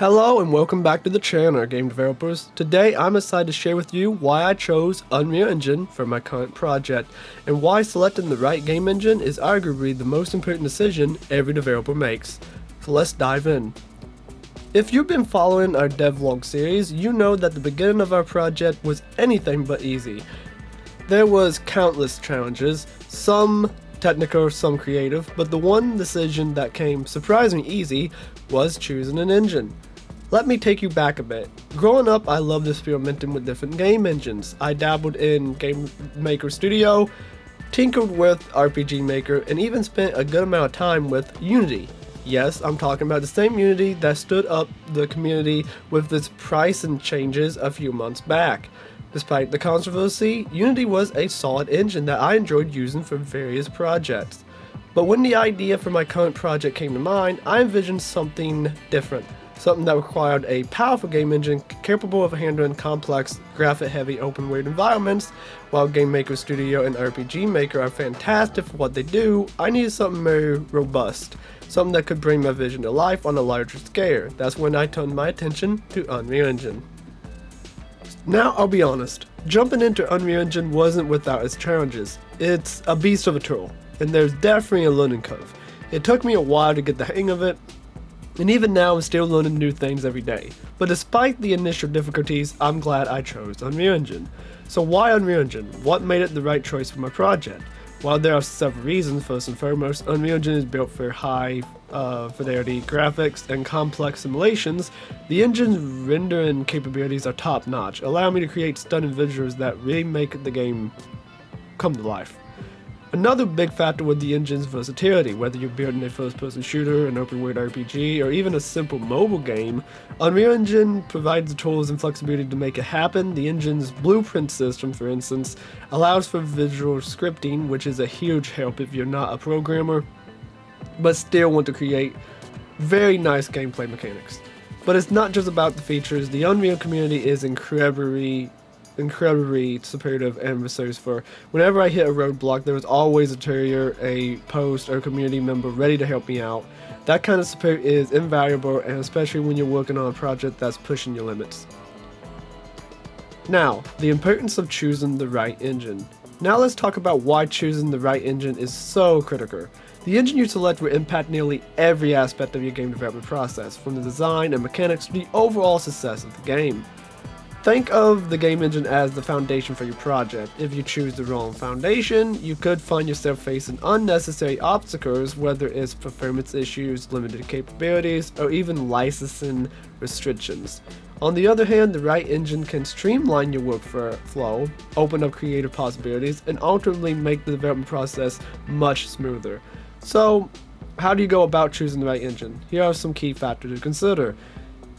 Hello and welcome back to the channel, game developers. Today I'm excited to share with you why I chose Unreal Engine for my current project, and why selecting the right game engine is arguably the most important decision every developer makes. So let's dive in. If you've been following our devlog series, you know that the beginning of our project was anything but easy. There was countless challenges, some technical, some creative, but the one decision that came surprisingly easy was choosing an engine. Let me take you back a bit. Growing up, I loved experimenting with different game engines. I dabbled in Game Maker Studio, tinkered with RPG Maker, and even spent a good amount of time with Unity. Yes, I'm talking about the same Unity that stood up the community with its pricing changes a few months back. Despite the controversy, Unity was a solid engine that I enjoyed using for various projects. But when the idea for my current project came to mind, I envisioned something different. Something that required a powerful game engine capable of handling complex, graphic-heavy open-world environments. While Game Maker Studio and RPG Maker are fantastic for what they do, I needed something more robust. Something that could bring my vision to life on a larger scale. That's when I turned my attention to Unreal Engine. Now I'll be honest, jumping into Unreal Engine wasn't without its challenges. It's a beast of a tool, and there's definitely a learning curve. It took me a while to get the hang of it, and even now I'm still learning new things every day. But despite the initial difficulties, I'm glad I chose Unreal Engine. So why Unreal Engine? What made it the right choice for my project? While there are several reasons, first and foremost, Unreal Engine is built for high fidelity graphics and complex simulations. The engine's rendering capabilities are top notch, allowing me to create stunning visuals that really make the game come to life. Another big factor with the engine's versatility. Whether you're building a first-person shooter, an open-world RPG, or even a simple mobile game, Unreal Engine provides the tools and flexibility to make it happen. The engine's blueprint system, for instance, allows for visual scripting, which is a huge help if you're not a programmer, but still want to create very nice gameplay mechanics. But it's not just about the features. The Unreal community is incredibly supportive and resourceful. Whenever I hit a roadblock, there was always a tutor, a post, or a community member ready to help me out. That kind of support is invaluable, and especially when you're working on a project that's pushing your limits. Now, the importance of choosing the right engine. Now let's talk about why choosing the right engine is so critical. The engine you select will impact nearly every aspect of your game development process, from the design and mechanics to the overall success of the game. Think of the game engine as the foundation for your project. If you choose the wrong foundation, you could find yourself facing unnecessary obstacles, whether it's performance issues, limited capabilities, or even licensing restrictions. On the other hand, the right engine can streamline your workflow, open up creative possibilities, and ultimately make the development process much smoother. So, how do you go about choosing the right engine? Here are some key factors to consider.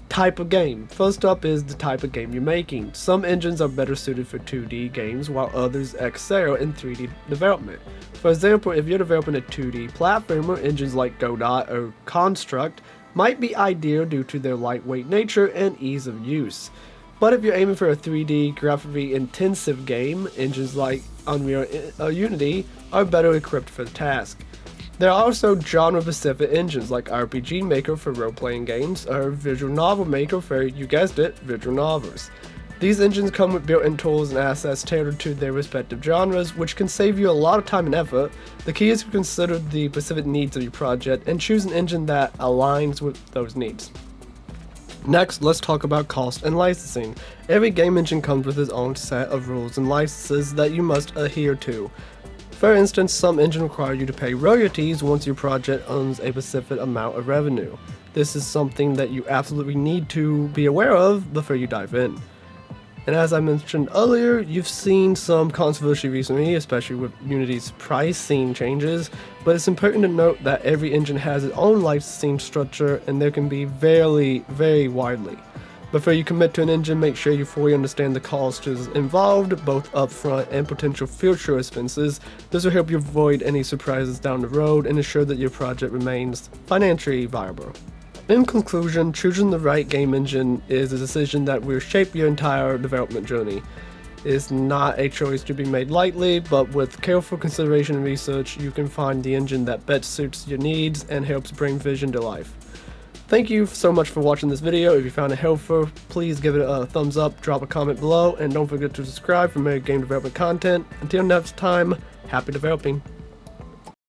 Type of game. First up is the type of game you're making. Some engines are better suited for 2D games, while others excel in 3D development. For example, if you're developing a 2D platformer, engines like Godot or Construct might be ideal due to their lightweight nature and ease of use. But if you're aiming for a 3D graphically intensive game, engines like Unreal Unity are better equipped for the task. There are also genre-specific engines like RPG Maker for role-playing games or Visual Novel Maker for, you guessed it, visual novels. These engines come with built-in tools and assets tailored to their respective genres, which can save you a lot of time and effort. The key is to consider the specific needs of your project and choose an engine that aligns with those needs. Next, let's talk about cost and licensing. Every game engine comes with its own set of rules and licenses that you must adhere to. For instance, some engines require you to pay royalties once your project earns a specific amount of revenue. This is something that you absolutely need to be aware of before you dive in. And as I mentioned earlier, you've seen some controversy recently, especially with Unity's pricing changes, but it's important to note that every engine has its own licensing structure, and there can be very widely. Before you commit to an engine, make sure you fully understand the costs involved, both upfront and potential future expenses. This will help you avoid any surprises down the road and ensure that your project remains financially viable. In conclusion, choosing the right game engine is a decision that will shape your entire development journey. It's not a choice to be made lightly, but with careful consideration and research, you can find the engine that best suits your needs and helps bring vision to life. Thank you so much for watching this video. If you found it helpful, please give it a thumbs up, drop a comment below, and don't forget to subscribe for more game development content. Until next time, happy developing.